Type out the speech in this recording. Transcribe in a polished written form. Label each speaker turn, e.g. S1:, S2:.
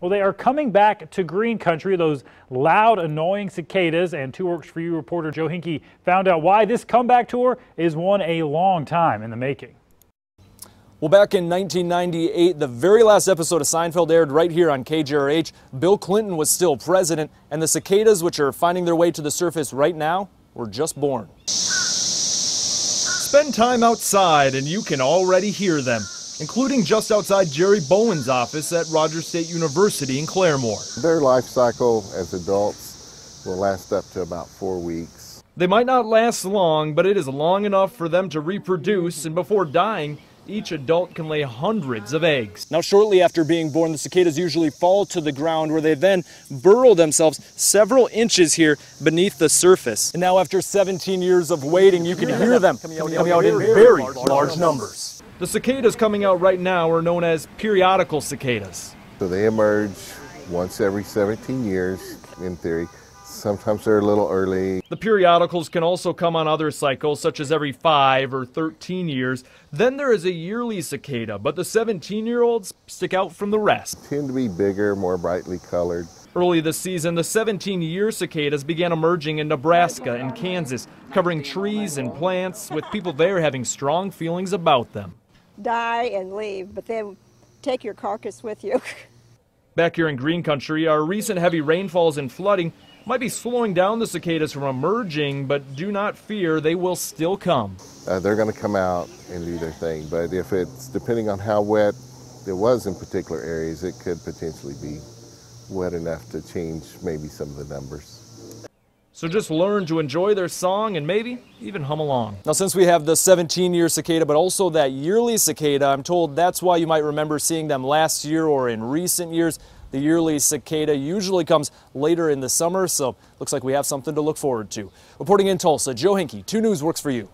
S1: Well, they are coming back to green country, those loud, annoying cicadas, and 2 Works For You reporter Joe Hinkie found out why this comeback tour is one a long time in the making.
S2: Well, back in 1998, the very last episode of Seinfeld aired right here on KJRH. Bill Clinton was still president, and the cicadas, which are finding their way to the surface right now, were just born.
S3: Spend time outside and you can already hear them, including just outside Jerry Bowen's office at Rogers State University in Claremore.
S4: Their life cycle as adults will last up to about 4 weeks.
S3: They might not last long, but it is long enough for them to reproduce, and before dying, each adult can lay hundreds of eggs.
S2: Now, shortly after being born, the cicadas usually fall to the ground, where they then burrow themselves several inches here beneath the surface. And now, after 17 years of waiting, you can hear them coming out in very large numbers.
S3: The cicadas coming out right now are known as periodical cicadas.
S4: So they emerge once every 17 years, in theory. Sometimes they're a little early.
S3: The periodicals can also come on other cycles, such as every 5 or 13 years. Then there is a yearly cicada, but the 17-year-olds stick out from the rest.
S4: Tend to be bigger, more brightly colored.
S3: Early this season, the 17-year cicadas began emerging in Nebraska and Kansas, covering trees and plants, with people there having strong feelings about them.
S5: Die and leave, but then take your carcass with you.
S3: Back here in green country, our recent heavy rainfalls and flooding might be slowing down the cicadas from emerging, but do not fear, they will still come.
S4: They're going to come out and do their thing, but if it's depending on how wet it was in particular areas, it could potentially be wet enough to change maybe some of the numbers.
S3: So just learn to enjoy their song and maybe even hum along.
S2: Now, since we have the 17-year cicada, but also that yearly cicada, I'm told that's why you might remember seeing them last year or in recent years. The yearly cicada usually comes later in the summer, so looks like we have something to look forward to. Reporting in Tulsa, Joe Hinkie, 2 News Works For You.